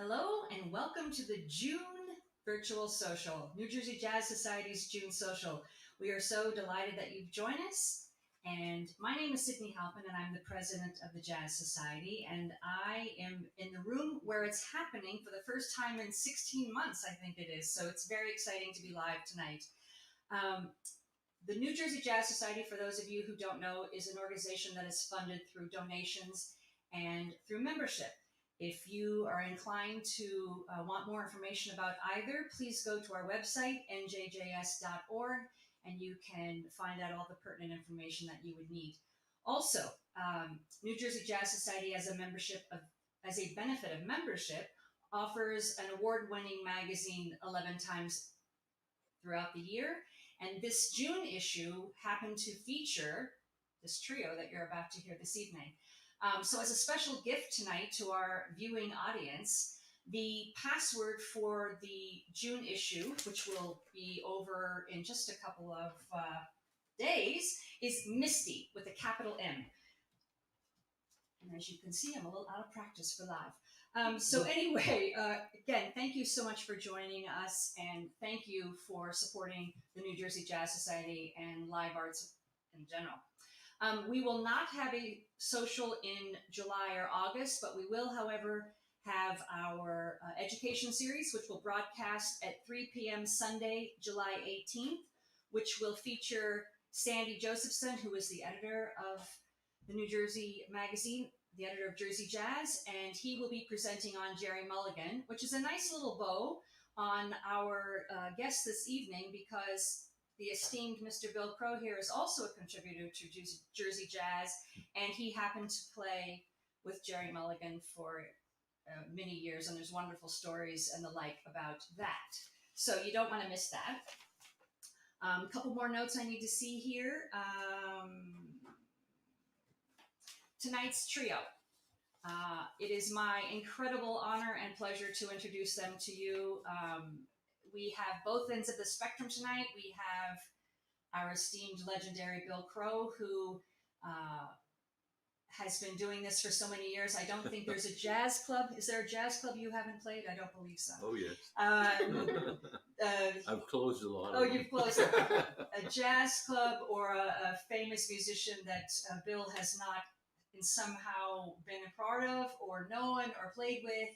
Hello and welcome to the June Virtual Social, New Jersey Jazz Society's June Social. We are so delighted that you've joined us. And my name is Sydney Halpin and I'm the president of the Jazz Society. And I am in the room where it's happening for the first time in 16 months, I think it is. So it's very exciting to be live tonight. The New Jersey Jazz Society, for those of you who don't know, is an organization that is funded through donations and through membership. If you are inclined to want more information about either, please go to our website, njjs.org, and you can find out all the pertinent information that you would need. Also, New Jersey Jazz Society, as a benefit of membership, offers an award-winning magazine 11 times throughout the year. And this June issue happened to feature this trio that you're about to hear this evening. So as a special gift tonight to our viewing audience, the password for the June issue, which will be over in just a couple of days, is Misty with a capital M. And as you can see, I'm a little out of practice for live. So anyway, again, thank you so much for joining us, and thank you for supporting the New Jersey Jazz Society and live arts in general. We will not have a social in July or August, but we will, however, have our education series, which will broadcast at 3 p.m. Sunday, July 18th, which will feature Sandy Josephson, who is the editor of the New Jersey magazine, the editor of Jersey Jazz, and he will be presenting on Jerry Mulligan, which is a nice little bow on our guest this evening, because the esteemed Mr. Bill Crow here is also a contributor to Jersey Jazz, and he happened to play with Jerry Mulligan for many years, and there's wonderful stories and the like about that. So you don't want to miss that. A couple more notes I need to see here. Tonight's trio. It is my incredible honor and pleasure to introduce them to you. We have both ends of the spectrum tonight. We have our esteemed legendary Bill Crow, who has been doing this for so many years. I don't think there's a jazz club. Is there a jazz club you haven't played? I don't believe so. Oh, yes. I've closed a lot. Oh, you've closed a jazz club or a famous musician that Bill has not somehow been a part of or known or played with.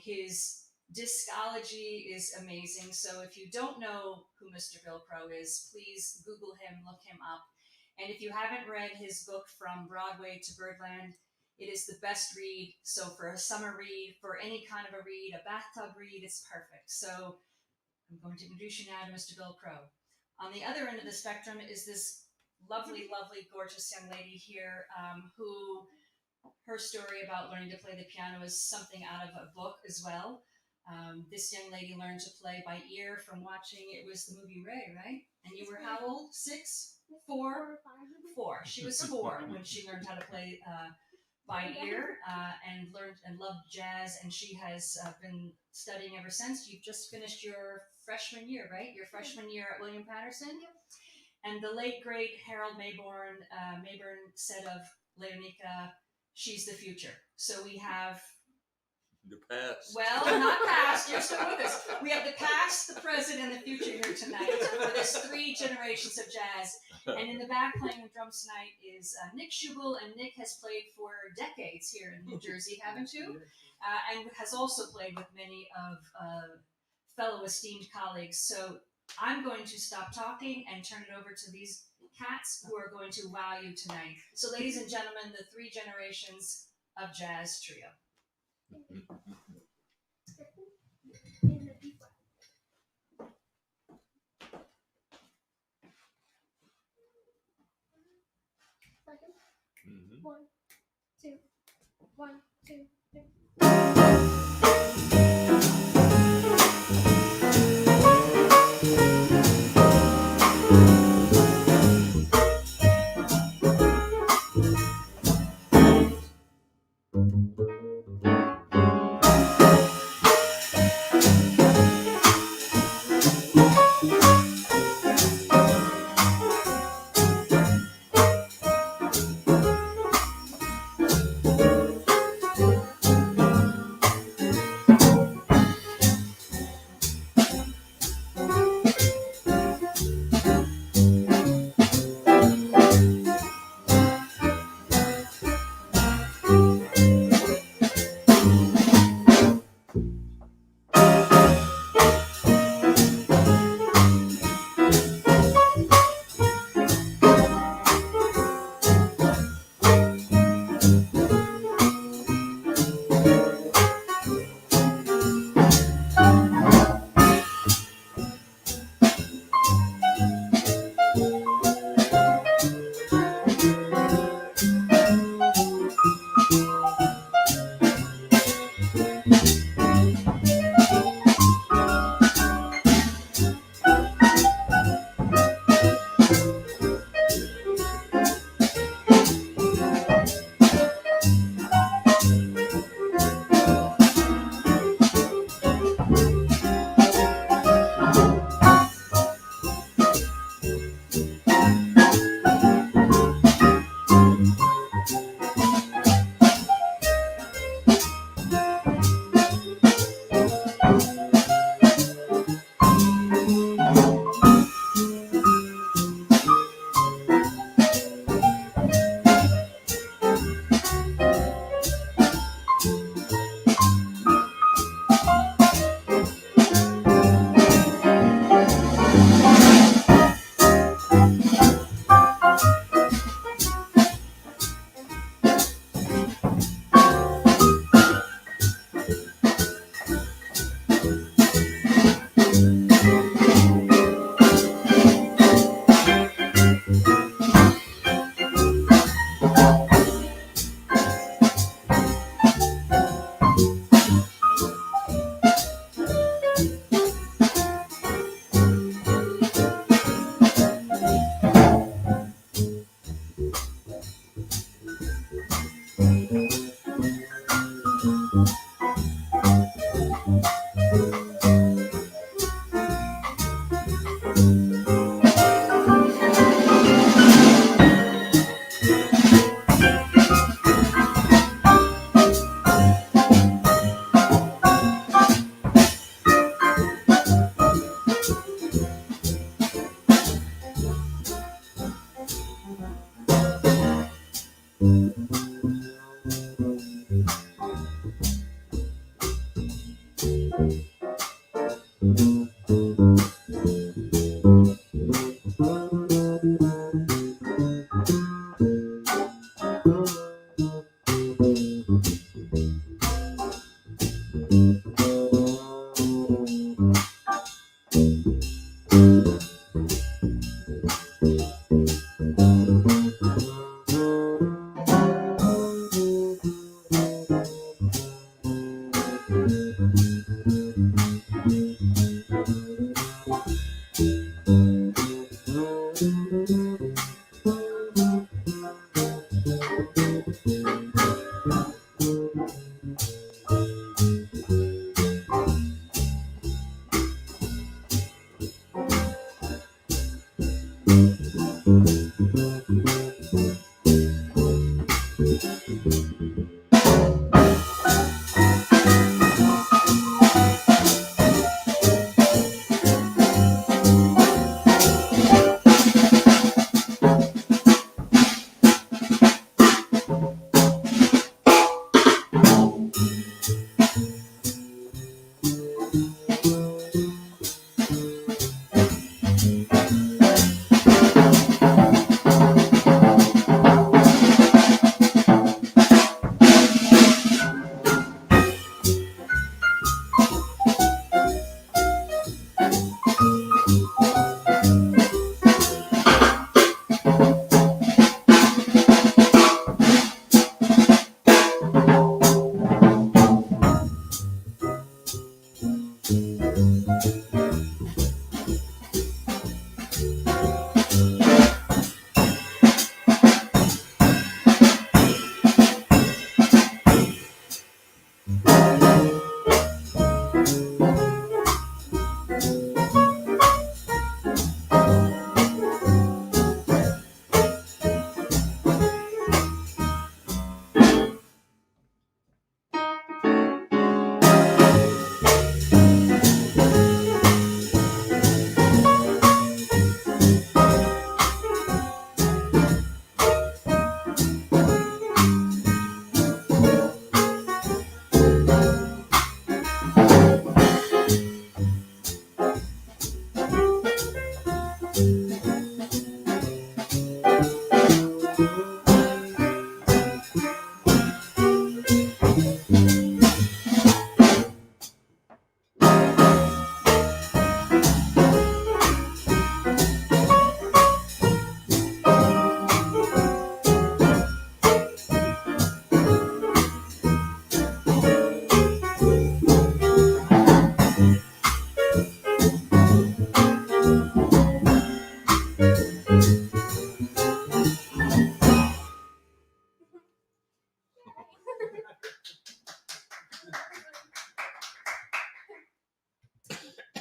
His discology is amazing. So if you don't know who Mr. Bill Crow is, please Google him, look him up. And if you haven't read his book, From Broadway to Birdland, it is the best read. So for a summer read, for any kind of a read, a bathtub read, it's perfect. So I'm going to introduce you now to Mr. Bill Crow. On the other end of the spectrum is this lovely, lovely, gorgeous young lady here, who her story about learning to play the piano is something out of a book as well. This young lady learned to play by ear from watching, it was the movie Ray, right? And you were how old? 6? 4? 4. She was 4 when she learned how to play by ear and learned and loved jazz, and she has been studying ever since. You've just finished your freshman year, right? Your freshman year at William Patterson? Yep. And the late, great Harold Mayborn said of Leonika, she's the future. So we have the past. Well, not past. You're still with us. We have the past, the present, and the future here tonight for this 3 generations of jazz. And in the back playing the drums tonight is Nick Schubel, and Nick has played for decades here in New Jersey, haven't you? And has also played with many of fellow esteemed colleagues. So I'm going to stop talking and turn it over to these cats who are going to wow you tonight. So ladies and gentlemen, the 3 generations of jazz trio. Mm-hmm. 1, 2, 1, 2, 3.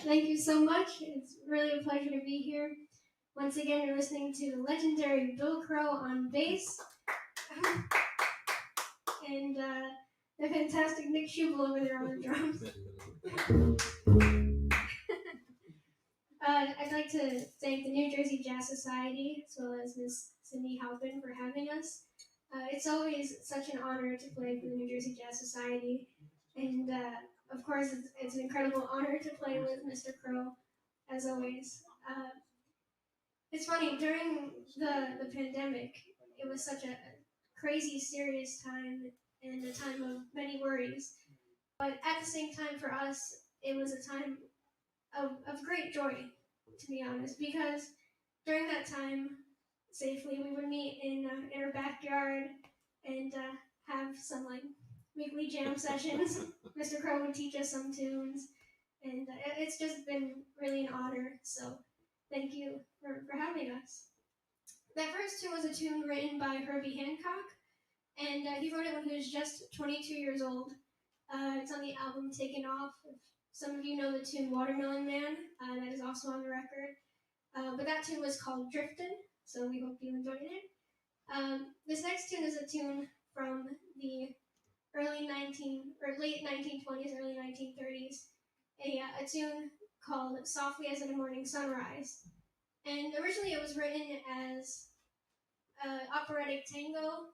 Thank you so much. It's really a pleasure to be here. Once again, you're listening to the legendary Bill Crow on bass. And the fantastic Nick Schubel over there on the drums. I'd like to thank the New Jersey Jazz Society as well as Miss Cindy Halpin for having us. It's always such an honor to play for the New Jersey Jazz Society, and of course, it's an incredible honor to play with Mr. Crow, as always. It's funny, during the pandemic, it was such a crazy, serious time and a time of many worries. But at the same time, for us, it was a time of great joy, to be honest, because during that time, safely, we would meet in our backyard and have some like weekly jam sessions. Mr. Crow would teach us some tunes, and it's just been really an honor. So thank you for having us. That first tune was a tune written by Herbie Hancock, and he wrote it when he was just 22 years old. It's on the album Taken Off. If some of you know the tune Watermelon Man, that is also on the record. But that tune was called Driftin', so we hope you enjoyed it. This next tune is a tune from the late 1920s, early 1930s, a tune called Softly as in a Morning Sunrise. And originally it was written as operatic tango.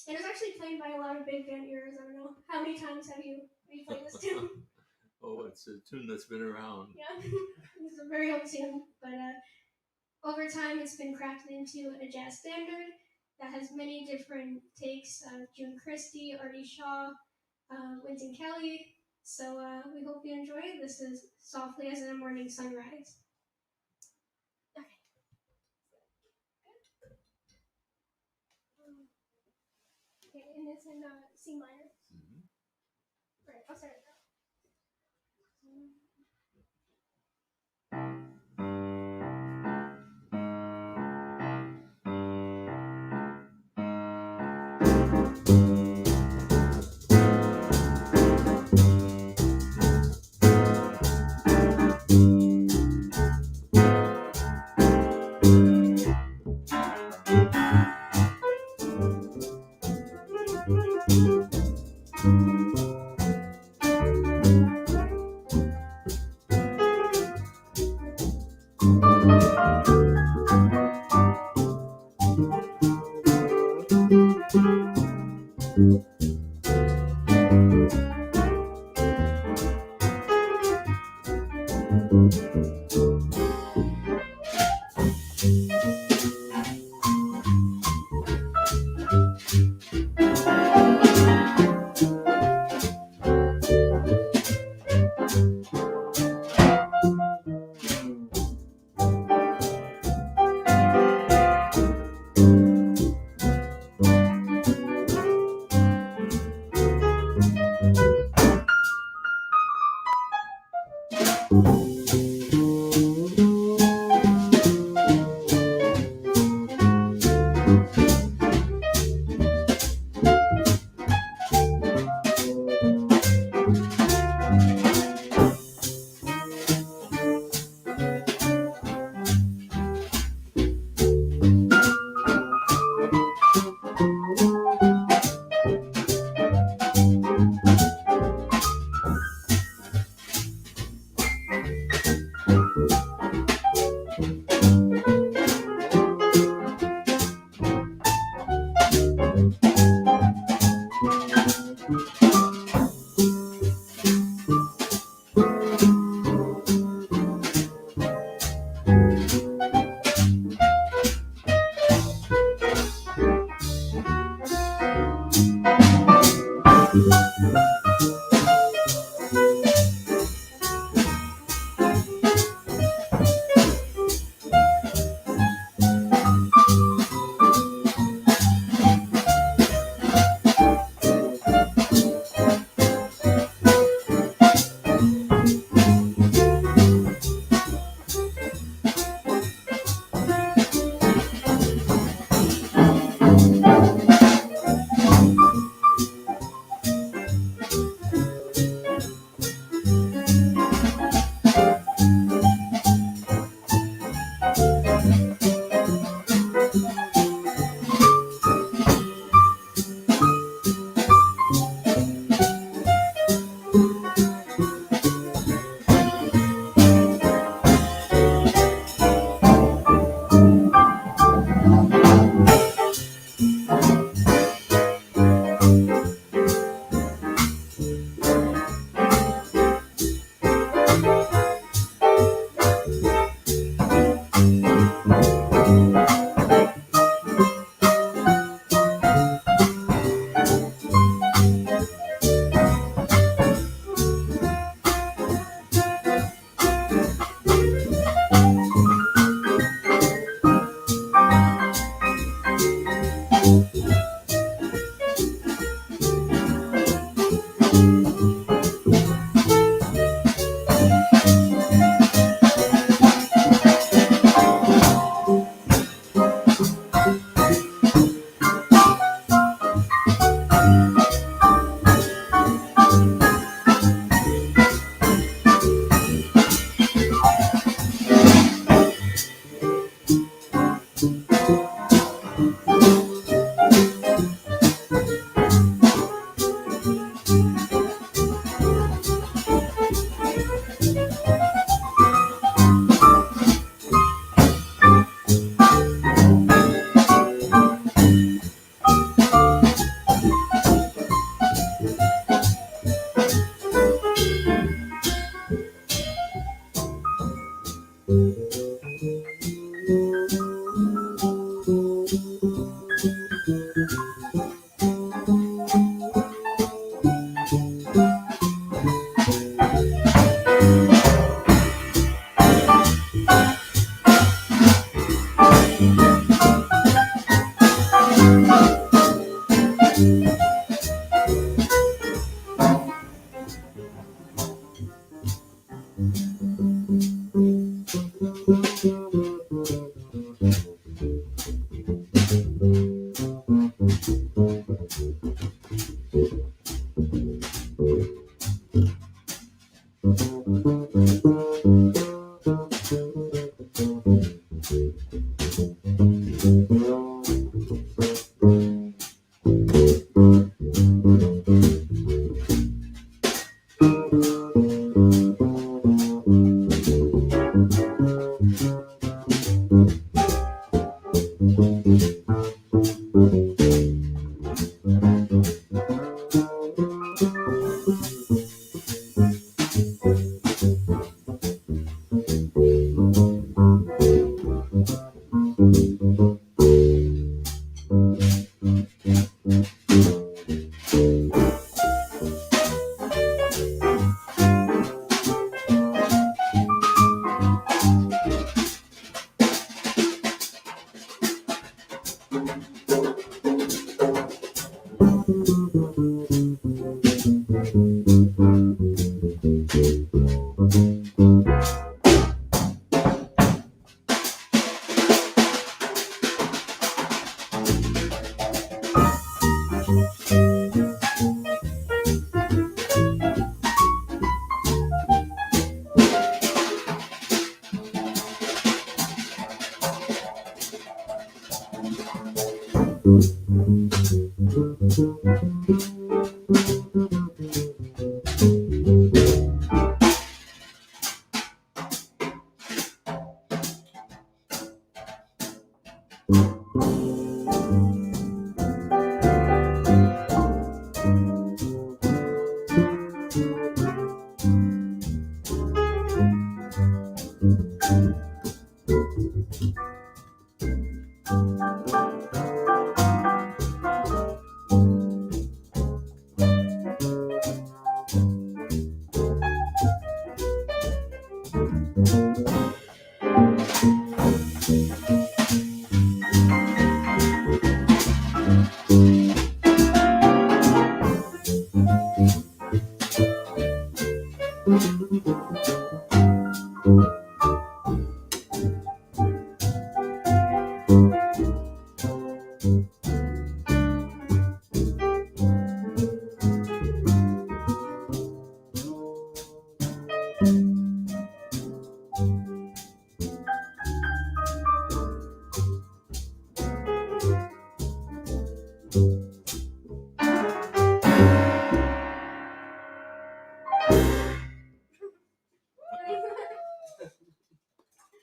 It was actually played by a lot of big band heroes. I don't know, how many times have you played this tune? Oh, it's a tune that's been around. Yeah, it's a very old tune, but over time it's been crafted into a jazz standard that has many different takes. June Christie, Artie Shaw, Wynton Kelly. So we hope you enjoy it. This is Softly as in a Morning Sunrise. Okay, and it's in C minor. Right, I'll start it now.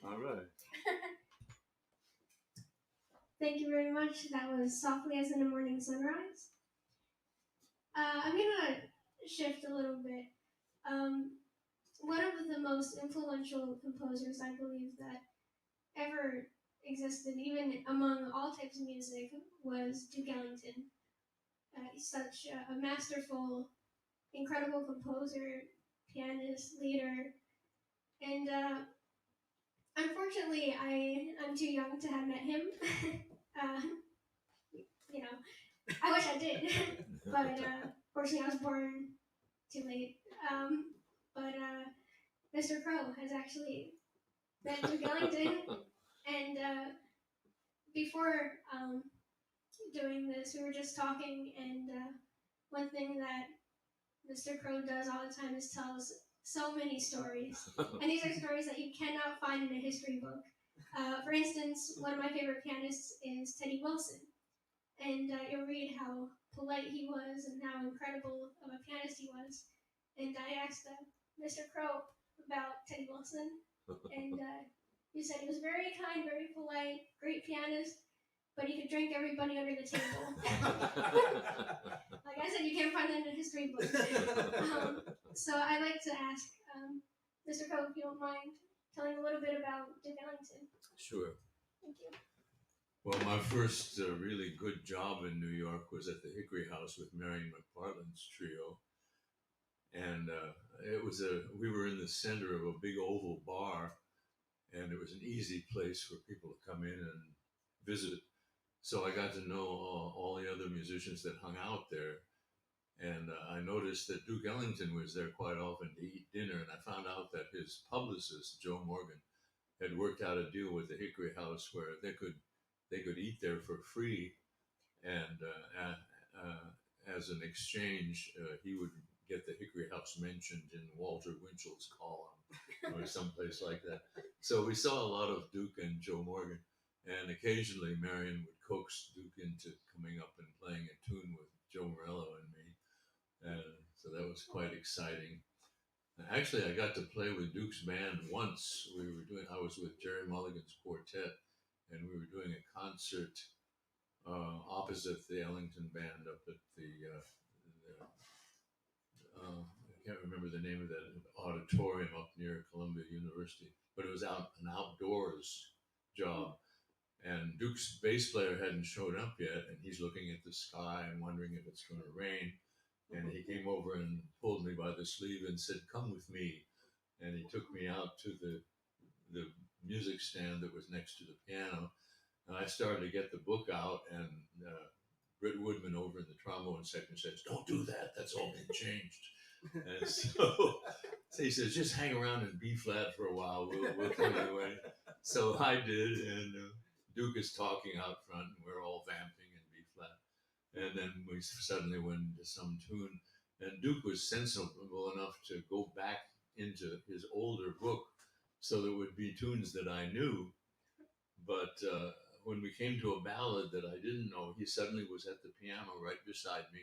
All right. Thank you very much. That was Softly as in the Morning Sunrise. I'm gonna shift a little bit. One of the most influential composers I believe that ever existed, even among all types of music, was Duke Ellington. He's such a masterful, incredible composer, pianist, leader, and unfortunately, I'm too young to have met him. uh, you know, I wish I did, but fortunately, I was born too late. But Mr. Crow has actually met Duke Ellington, and before doing this, we were just talking, and one thing that Mr. Crow does all the time is tells so many stories, and these are stories that you cannot find in a history book. For instance, one of my favorite pianists is Teddy Wilson, and you'll read how polite he was and how incredible of a pianist he was. And I asked Mr. Crow about Teddy Wilson, and he said he was very kind, very polite, great pianist, but he could drink everybody under the table. Like I said, you can't find that in a history book. So I'd like to ask Mr. Crow, if you don't mind, telling a little bit about Duke Ellington. Sure. Thank you. Well, my first really good job in New York was at the Hickory House with Marion McPartland's trio, and we were in the center of a big oval bar, and it was an easy place for people to come in and visit. So I got to know all the other musicians that hung out there. And I noticed that Duke Ellington was there quite often to eat dinner. And I found out that his publicist, Joe Morgan, had worked out a deal with the Hickory House where they could eat there for free, and as an exchange, he would get the Hickory House mentioned in Walter Winchell's column or someplace like that. So we saw a lot of Duke and Joe Morgan, and occasionally Marion would coax Duke into coming up and playing a tune with Joe Morello and me, and so that was quite exciting. Actually, I got to play with Duke's band once. I was with Jerry Mulligan's quartet, and we were doing a concert opposite the Ellington band up at I can't remember the name of that auditorium up near Columbia University, but it was an outdoors job. And Duke's bass player hadn't showed up yet, and he's looking at the sky and wondering if it's going to rain. And he came over and pulled me by the sleeve and said, "Come with me." And he took me out to the music stand that was next to the piano. And I started to get the book out, and Britt Woodman over in the trombone section says, "Don't do that. That's all been changed." And so he says, "Just hang around in B flat for a while. We'll tell you away." So I did, and Duke is talking out front, and we're all vamping in B flat. And then we suddenly went into some tune, and Duke was sensible enough to go back into his older book, so there would be tunes that I knew. But when we came to a ballad that I didn't know, he suddenly was at the piano right beside me,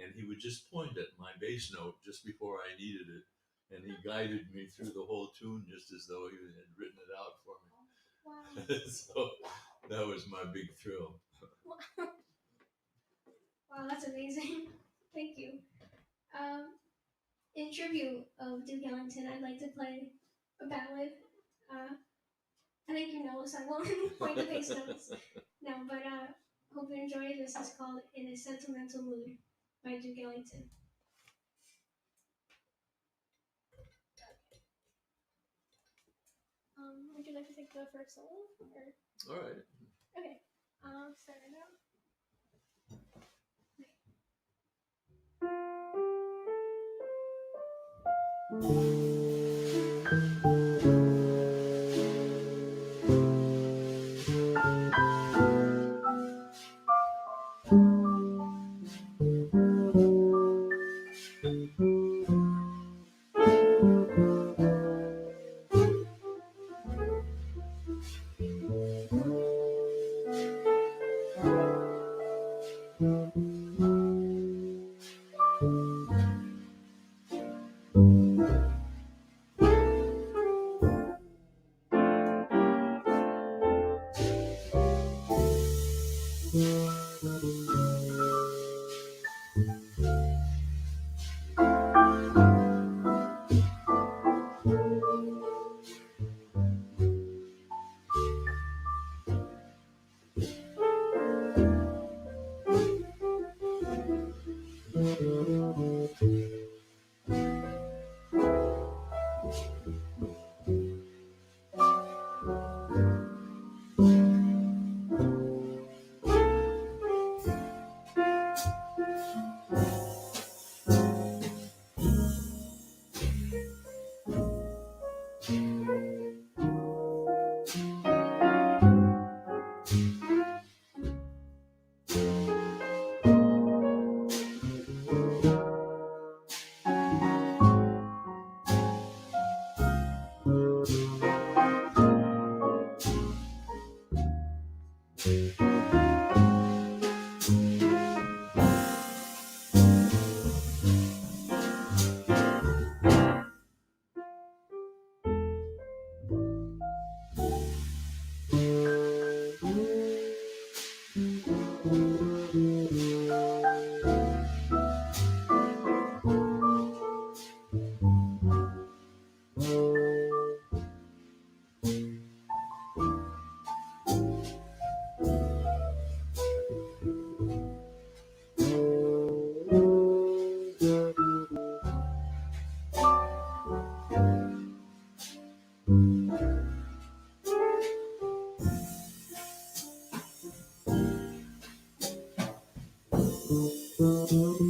and he would just point at my bass note just before I needed it, and he guided me through the whole tune just as though he had written it out for me. Wow. So that was my big thrill. Wow, that's amazing. Thank you. In tribute of Duke Ellington, I'd like to play a ballad. I think you know, so I won't point the bass notes. No, but hope you enjoy it. This is called "In a Sentimental Mood" by Duke Ellington. Would you like to take the first solo? Or? All right. Okay. Start it out. Thank you.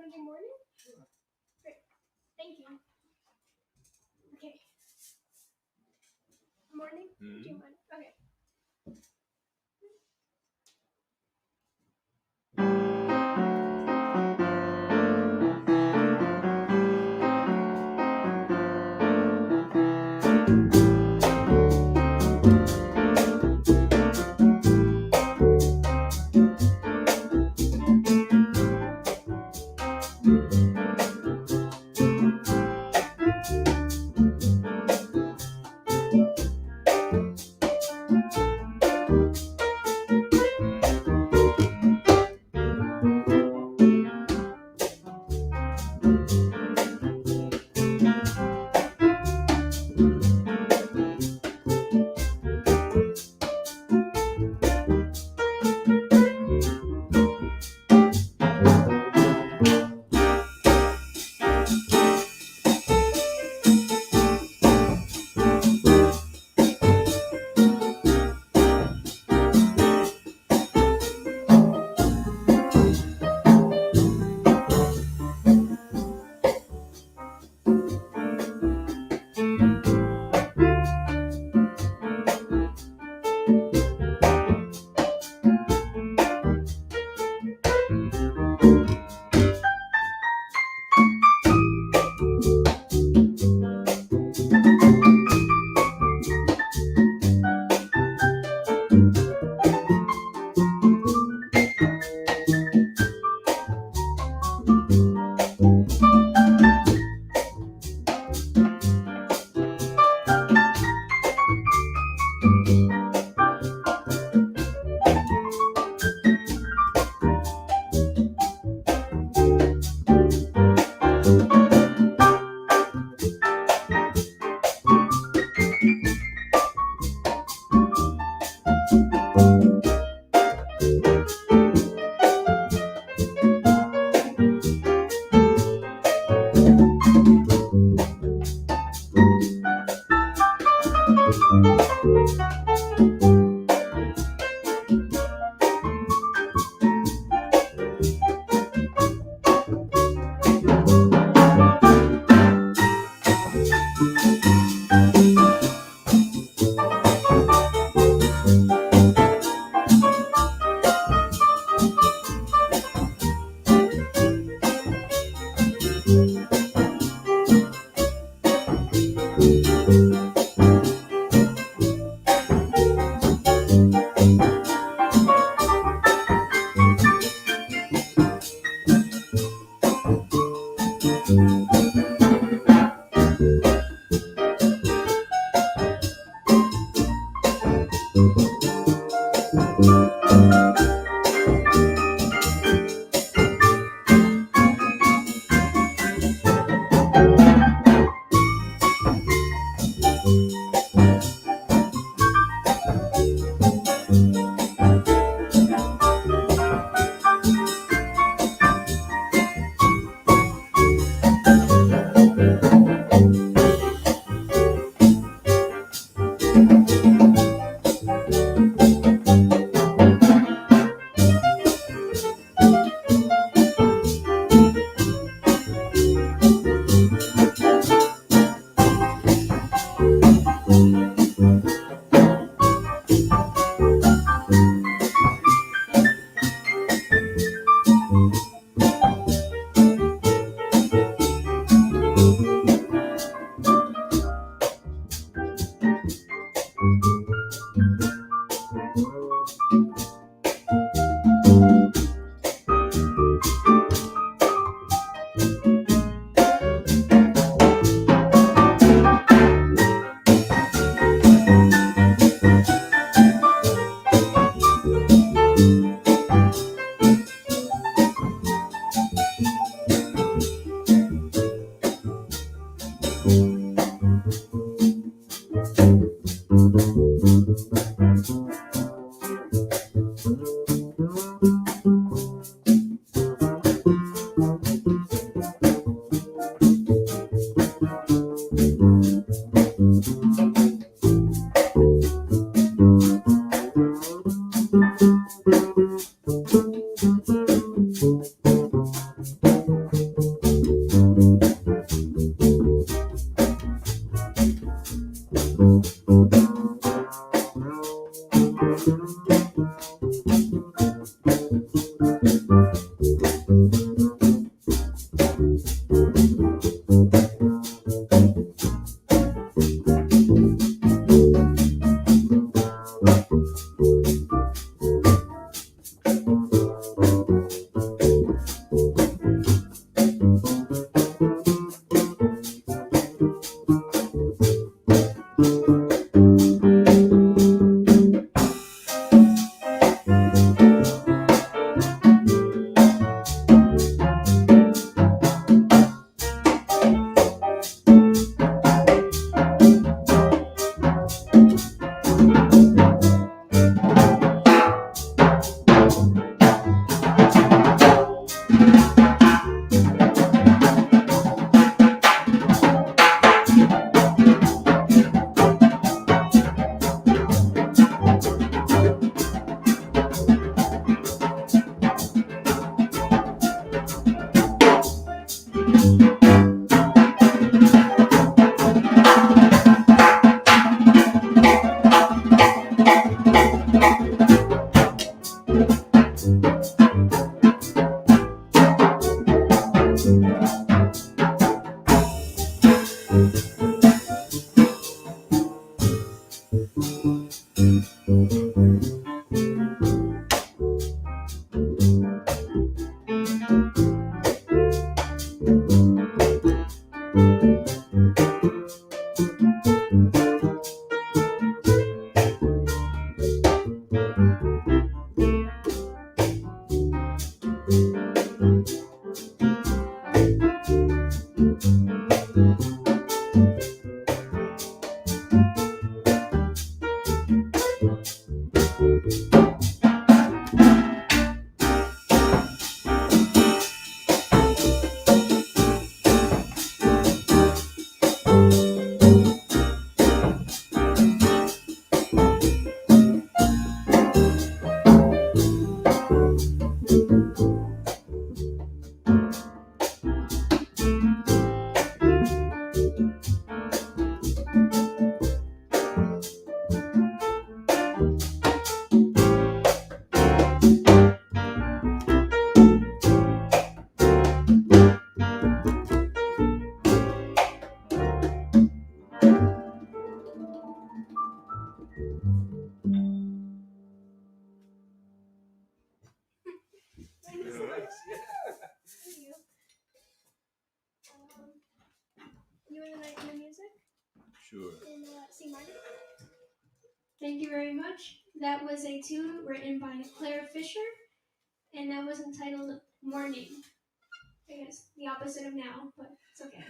Want to do morning? Great. Thank you. Okay. Morning? Do you want? Okay. Thank you very much. That was a tune written by Claire Fisher, and that was entitled Morning. I guess the opposite of now, but it's okay.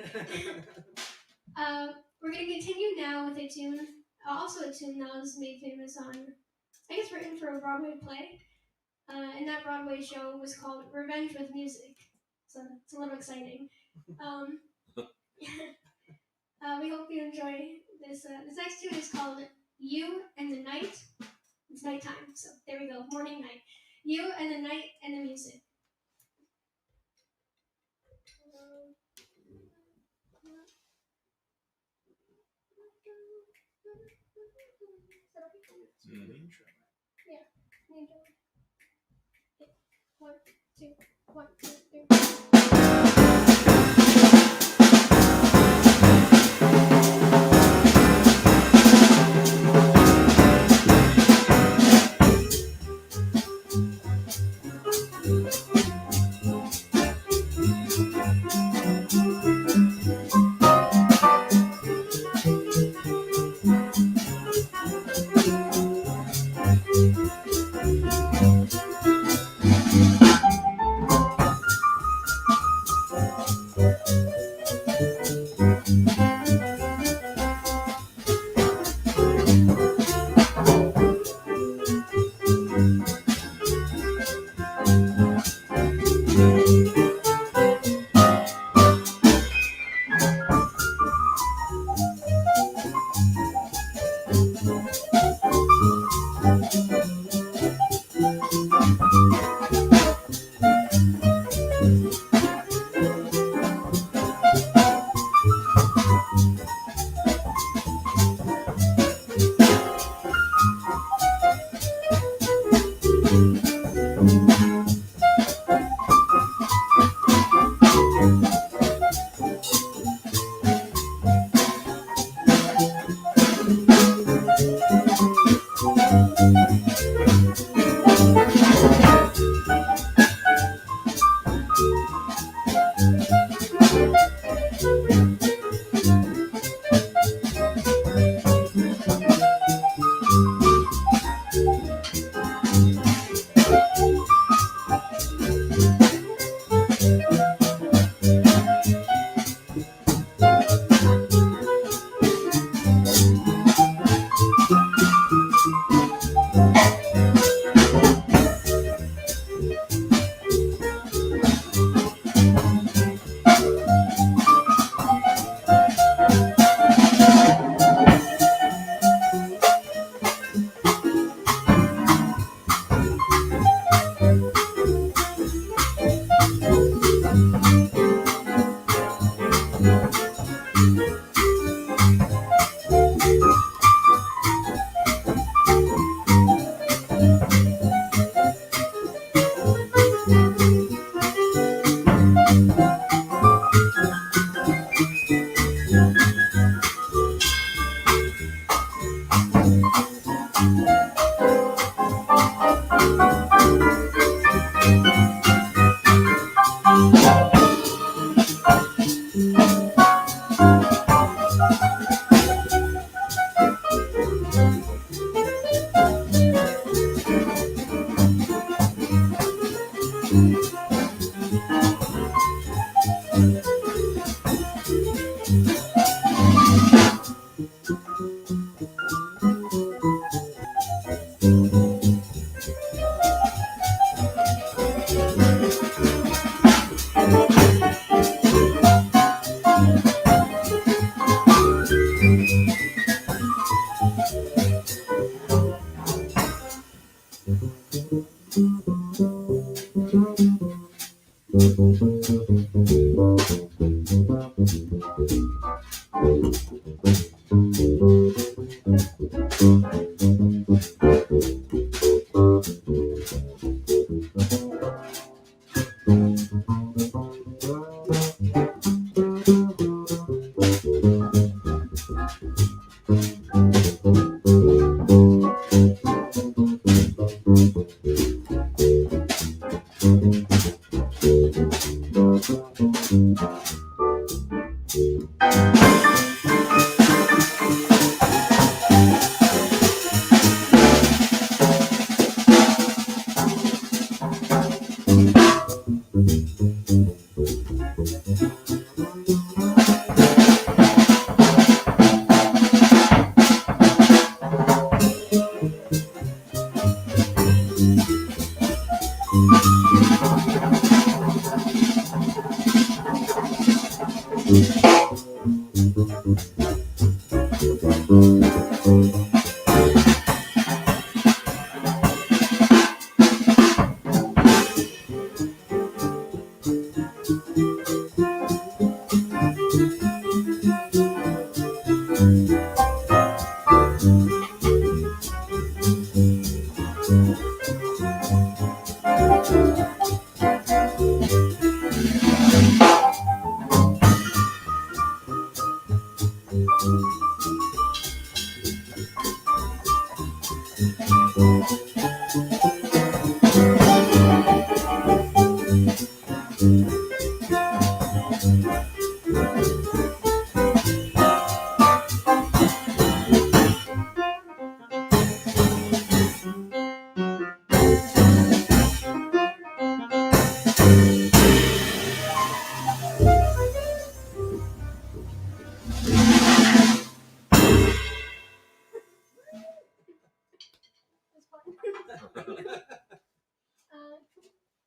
We're going to continue now with a tune, also a tune that was made famous on, I guess, written for a Broadway play. And that Broadway show was called Revenge with Music. So it's a little exciting. We hope you enjoy this. This next tune is called You and the Night. It's nighttime, so there we go. Morning, night. You and the night and the music. Yeah. 1, 2, 1, 2, 3.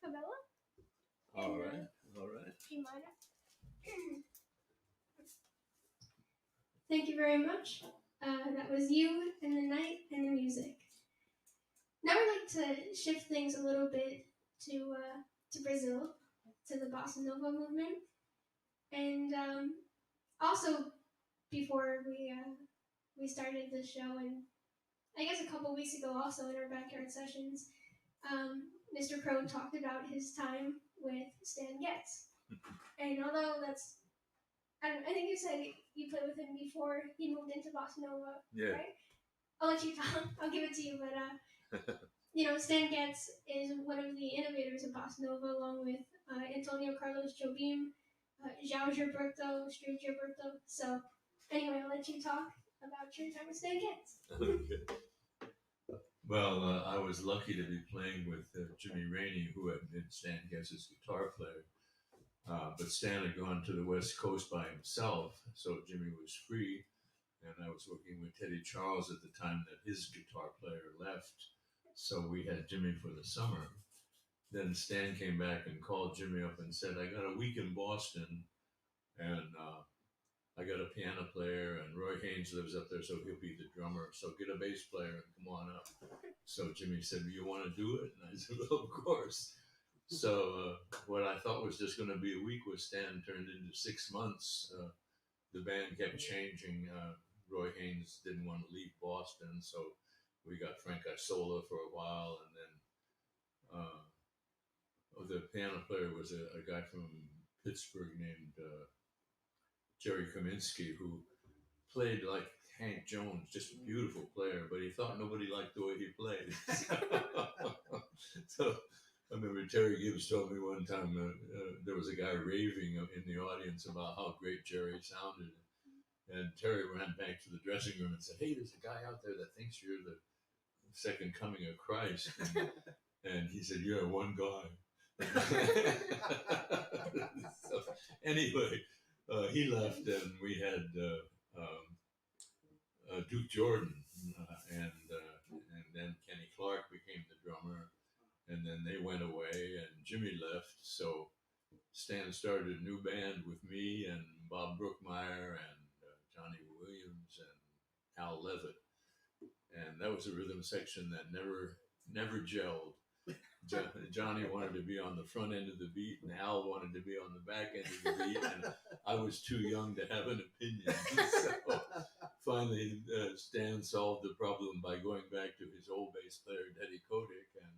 Favela? All right, all right. G minor. Thank you very much. That was You and the Night and the Music. Now I'd like to shift things a little bit to Brazil, to the Bossa Nova movement, and also before we started the show, and I guess a couple weeks ago, also in our backyard sessions, Mr. Crow talked about his time with Stan Getz, and although that's I think you said you played with him before he moved into Bossa Nova, Yeah. right? I'll let you talk. I'll give it to you, but Stan Getz is one of the innovators of Bossa Nova, along with Antonio Carlos Jobim, João Gilberto, Street Gilberto. So, anyway, I'll let you talk about your time with Stan Getz. Okay. Well, I was lucky to be playing with Jimmy Rainey, who had been Stan Getz's guitar player. But Stan had gone to the West Coast by himself, so Jimmy was free. And I was working with Teddy Charles at the time that his guitar player left. So we had Jimmy for the summer. Then Stan came back and called Jimmy up and said, I got a week in Boston, and I got a piano player, and Roy Haynes lives up there, so he'll be the drummer. So get a bass player and come on up. So Jimmy said, you want to do it? And I said, well, of course. So what I thought was just going to be a week with Stan turned into 6 months. The band kept changing. Roy Haynes didn't want to leave Boston, so we got Frank Isola for a while, and then the piano player was a guy from Pittsburgh named Jerry Kaminsky, who played like Hank Jones, just a beautiful player, but he thought nobody liked the way he played. So I remember Terry Gibbs told me one time there was a guy raving in the audience about how great Jerry sounded. And Terry ran back to the dressing room and said, hey, there's a guy out there that thinks you're the second coming of Christ. And he said, you're one guy. So, anyway, he left, and we had Duke Jordan, and then Kenny Clark became the drummer, and then they went away, and Jimmy left. So Stan started a new band with me and Bob Brookmeyer and Johnny Williams and Al Levitt, and that was a rhythm section that never gelled. Johnny wanted to be on the front end of the beat, and Al wanted to be on the back end of the beat, and I was too young to have an opinion. So finally, Stan solved the problem by going back to his old bass player, Teddy Kotick, and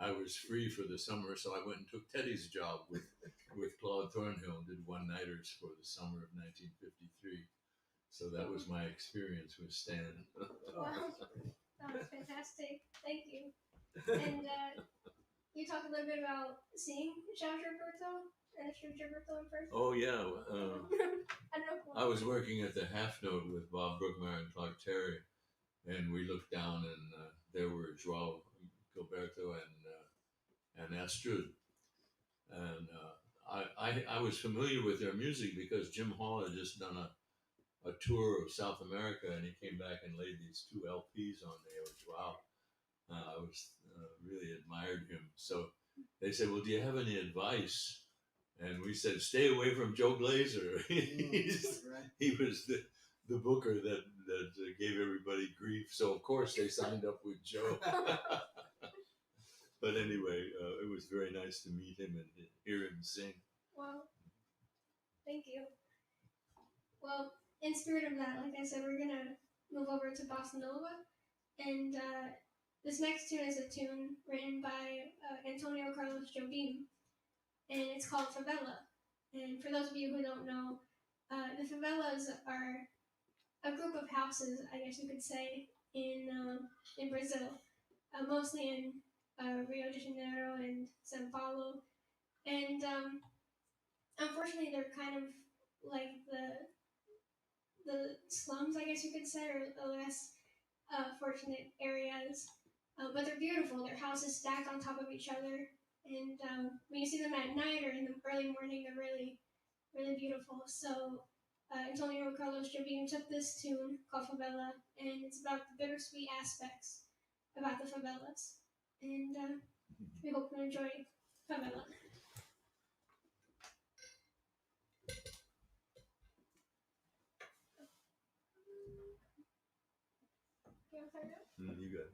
I was free for the summer, so I went and took Teddy's job with Claude Thornhill, did one-nighters for the summer of 1953. So that was my experience with Stan. Wow, that was fantastic. Thank you. And you talked a little bit about seeing João Gilberto and Street Gilberto in person. Oh yeah, I don't know. I was working at the Half Note with Bob Brookmeyer and Clark Terry, and we looked down, and there were João Gilberto and Astrid, and I was familiar with their music because Jim Hall had just done a tour of South America, and he came back and laid these 2 LPs on there, which wow, I was really admired him. So they said, well, do you have any advice? And we said, stay away from Joe Glazer. He was the booker that gave everybody grief. So of course they signed up with Joe. But anyway, it was very nice to meet him and hear him sing. Wow. Thank you. Well, in spirit of that, like I said, we're gonna move over to Bossa Nova. And this next tune is a tune written by Antonio Carlos Jobim, and it's called Favela. And for those of you who don't know, the favelas are a group of houses, I guess you could say, in Brazil, mostly in Rio de Janeiro and Sao Paulo. And unfortunately, they're kind of like the slums, I guess you could say, or the less fortunate areas. But they're beautiful. Their houses stacked on top of each other, and when you see them at night or in the early morning, they're really, really beautiful. So Antonio Carlos Jobim took this tune called Favela, and it's about the bittersweet aspects about the favelas. And we hope you enjoy Favela. You got it.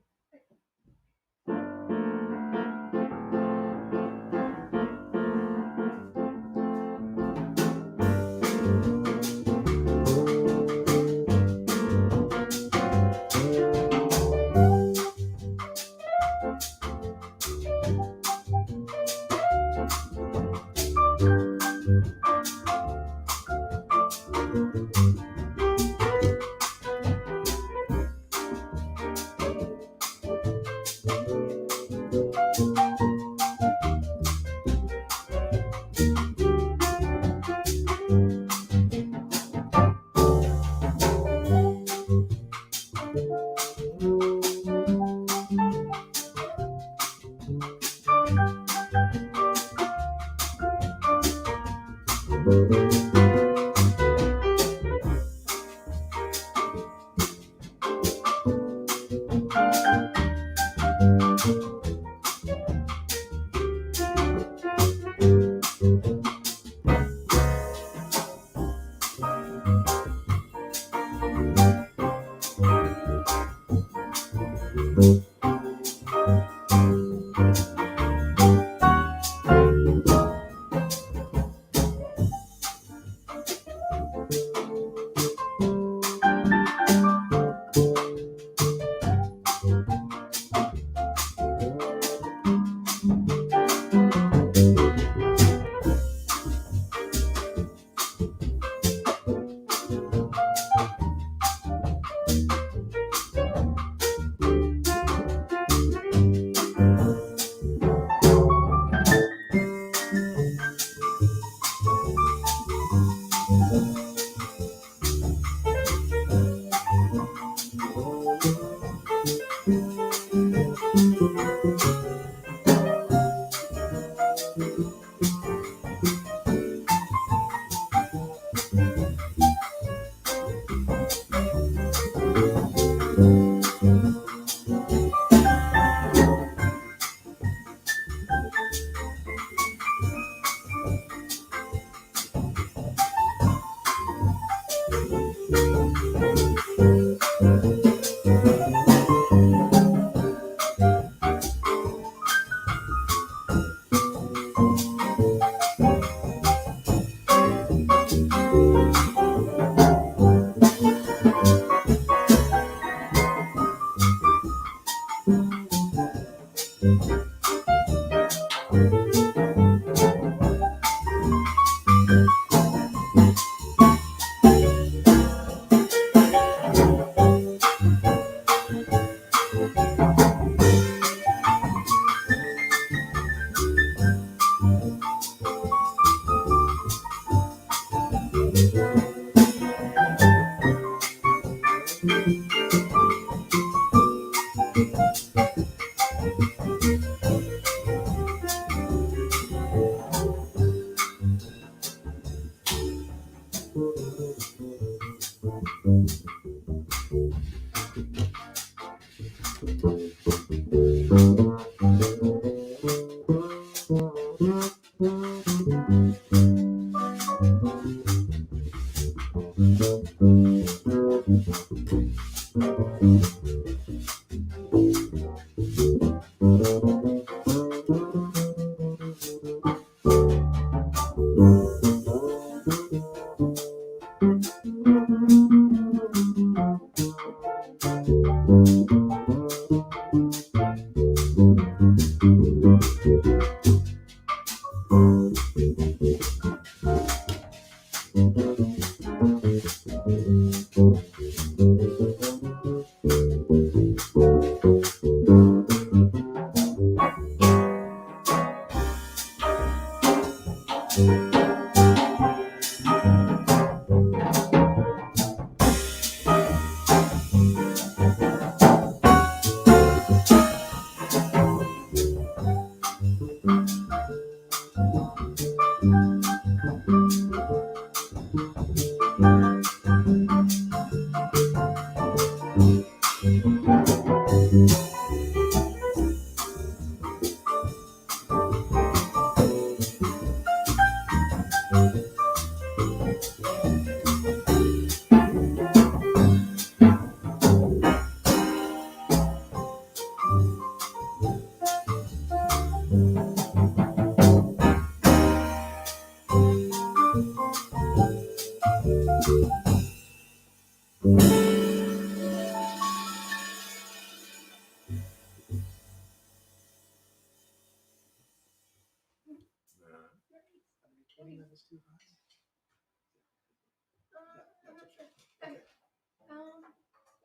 I'm not sure. Okay.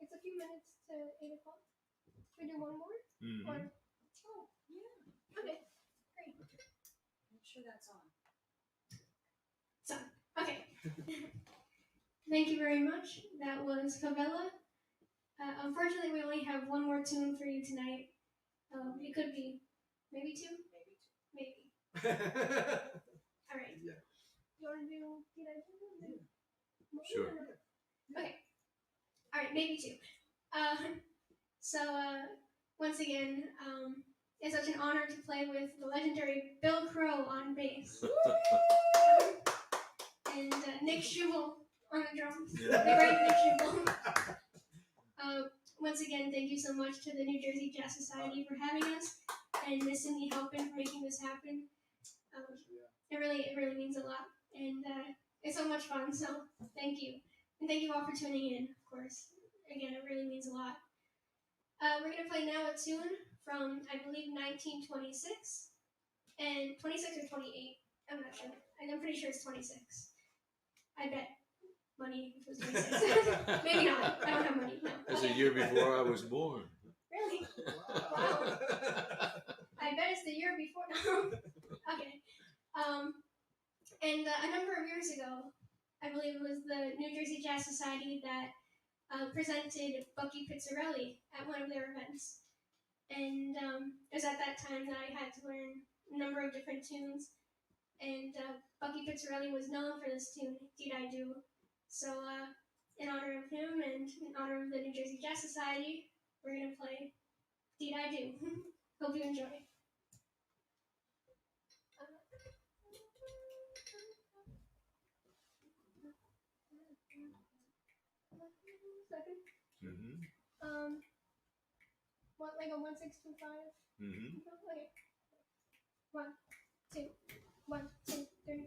It's a few minutes to 8 o'clock. Should we do one more? Mm-hmm. Or Oh, yeah. okay, great. I'm sure that's on. So okay. Thank you very much. That was Favela. Unfortunately, we only have one more tune for you tonight. It could be maybe two. Maybe. All right. Yeah. You want to do? Did I do? Sure. Okay. All right, maybe two. So once again, it's such an honor to play with the legendary Bill Crow on bass and Nick Schubel on the drums. The great Nick Schubel. Once again, thank you so much to the New Jersey Jazz Society for having us, and Miss Cindy Halpin for making this happen. It really means a lot, and it's so much fun. So thank you, and thank you all for tuning in. Of course, again, it really means a lot. We're gonna play now a tune from I believe 1926, and 26 or 28. I'm not sure. I'm pretty sure it's 26. I bet money if it was 26. Maybe not. I don't have money. No. That's a year before I was born. Really? Wow. I bet it's the year before. Okay. And a number of years ago, I believe it was the New Jersey Jazz Society that presented Bucky Pizzarelli at one of their events. And it was at that time that I had to learn a number of different tunes. And Bucky Pizzarelli was known for this tune, Did I Do? So in honor of him and in honor of the New Jersey Jazz Society, we're going to play Did I Do? Hope you enjoy. Second. Mm-hmm. What, like a 1-6-2-5? Mm-hmm. Okay. 1, 2, 1, 2, 3.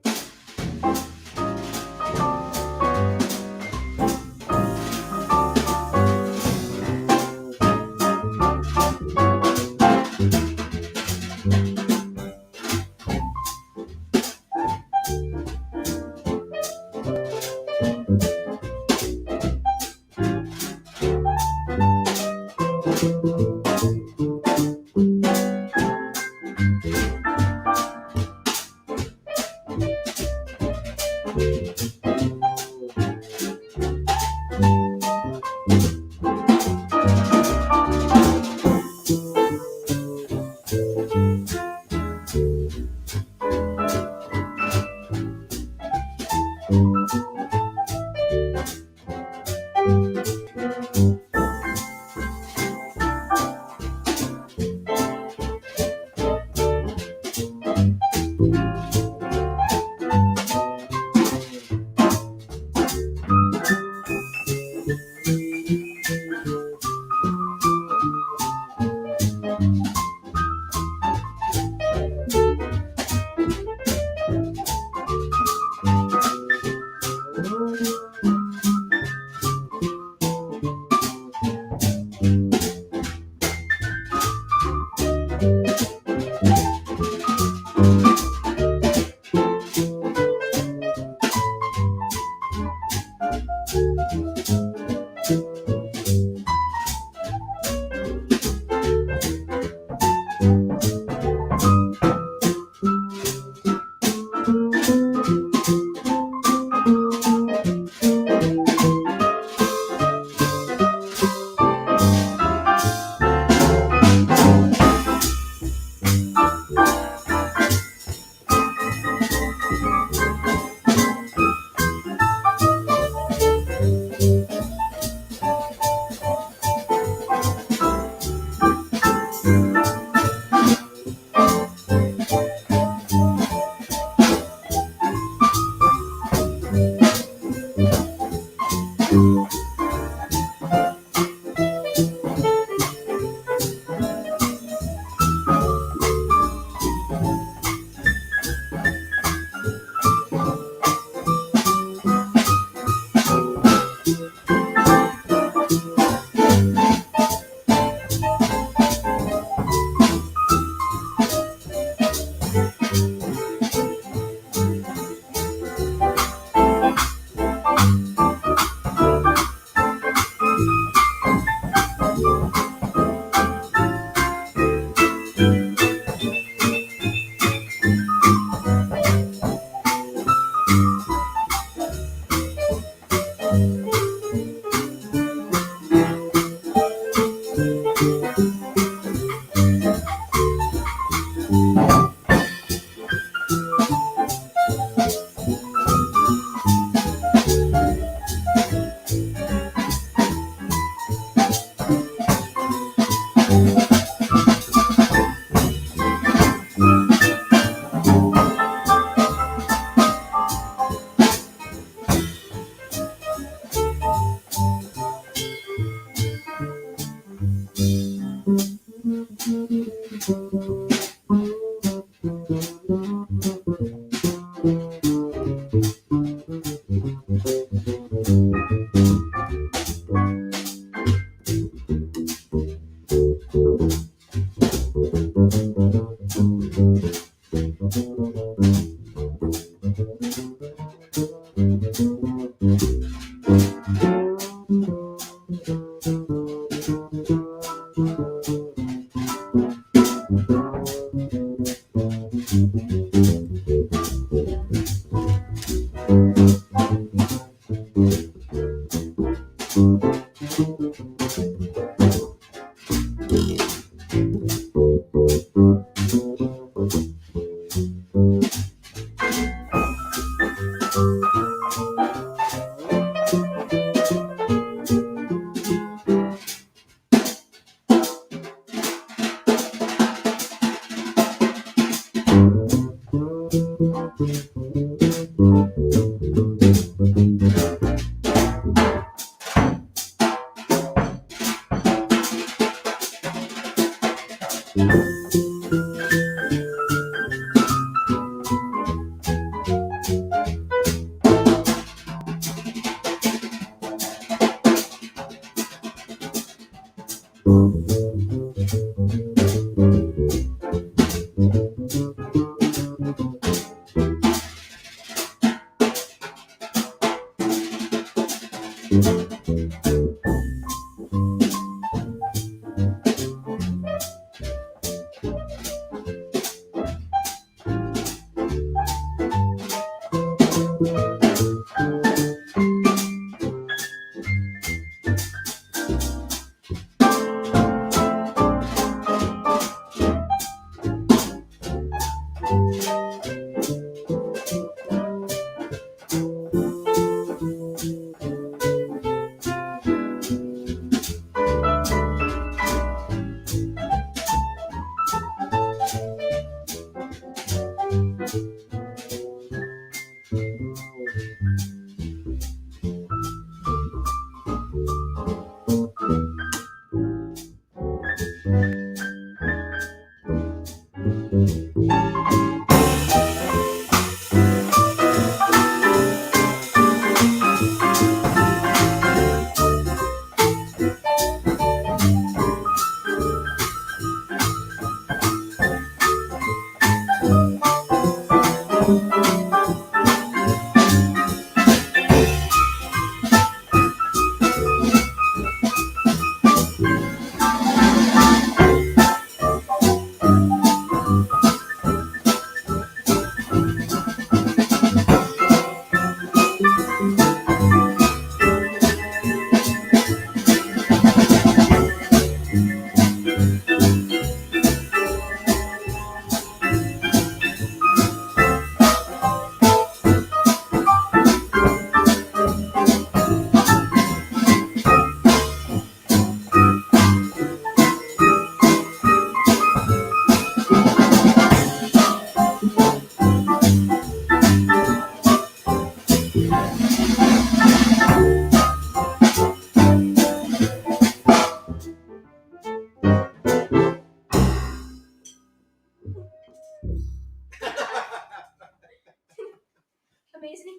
Amazing.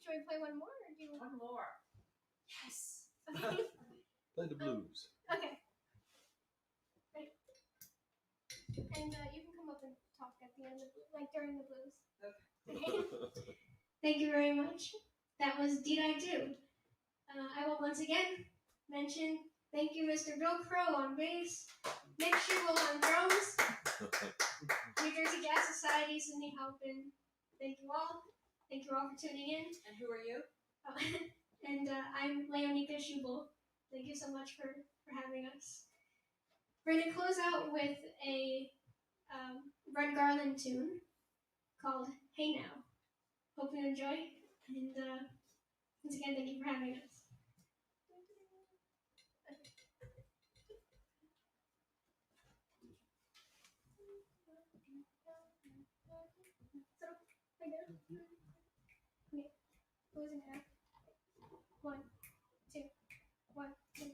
Should we play one more, or do you want One more. Yes. Okay. Play the blues. Okay. Right. And you can come up and talk at the end of like during the blues. Okay. Thank you very much. That was Did I Do. I will once again mention thank you, Mr. Bill Crow on bass, Nick Schubel on drums, New Jersey Jazz Society, Cindy Halpin. Thank you all. Thank you all for tuning in. And who are you? And I'm Leonika Schubel. Thank you so much for having us. We're going to close out with a Red Garland tune called Hey Now. Hope you enjoy. And once again, thank you for having us. I go. Okay. Close in half. 1, 2, 1, 2.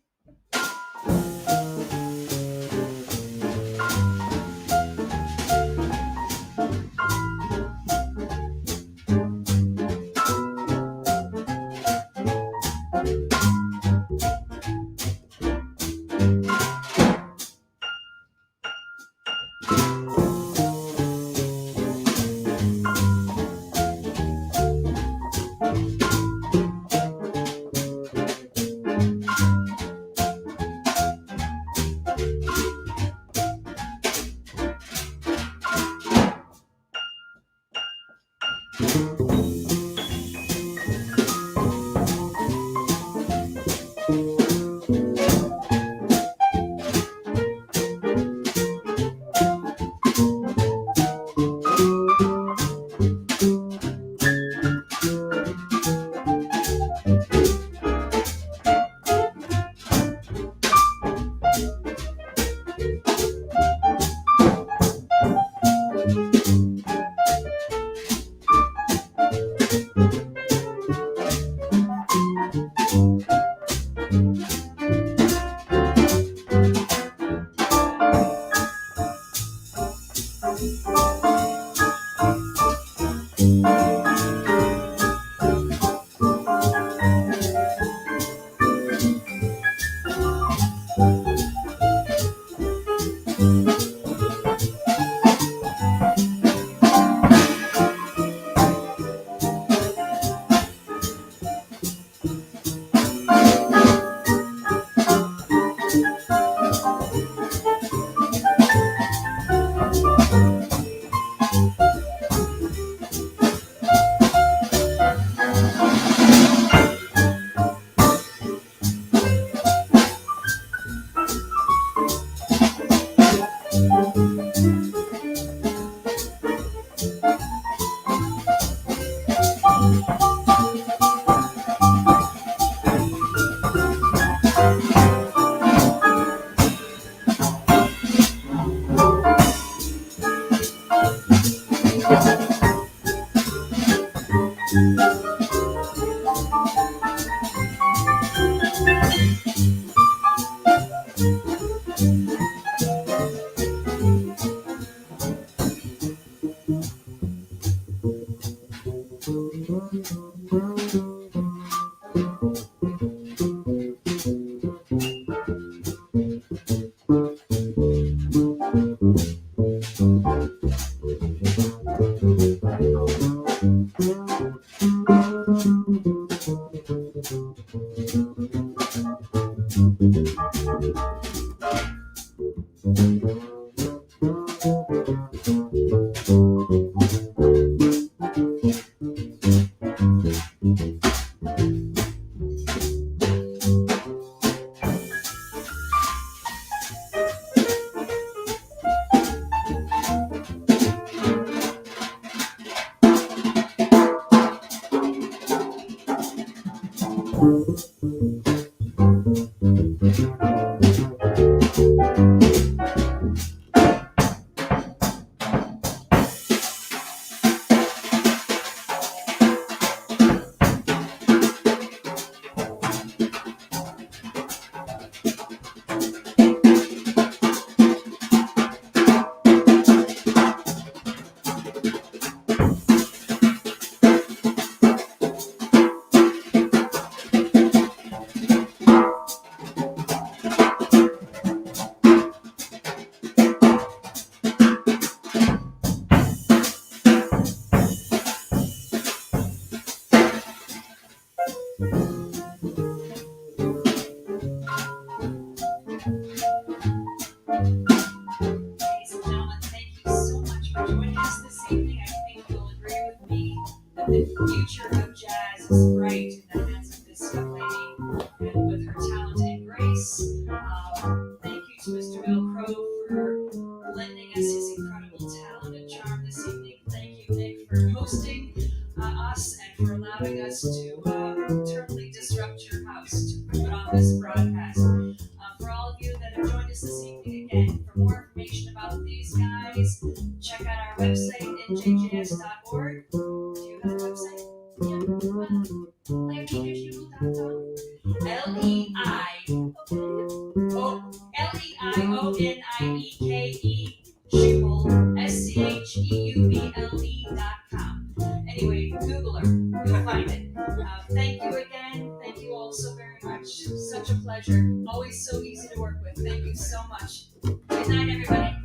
Ladies and gentlemen, thank you so much for joining us this evening. I think you'll agree with me that the future of jazz is bright in the hands of this young lady and with her talent and grace. Thank you to Mr. Bill Crow for lending us his incredible talent and charm this evening. Thank you, Nick, for hosting us and for allowing us to totally disrupt your house to put on this broadcast. For all of you that have joined us this evening, again, for more information about these guys, check out our website, njjs.org. Sionieke Schubel, SCHEUBLE.com. Anyway, Google her, you'll find it. Thank you again. Thank you all so very much. Such a pleasure. Always so easy to work with. Thank you so much. Good night, everybody.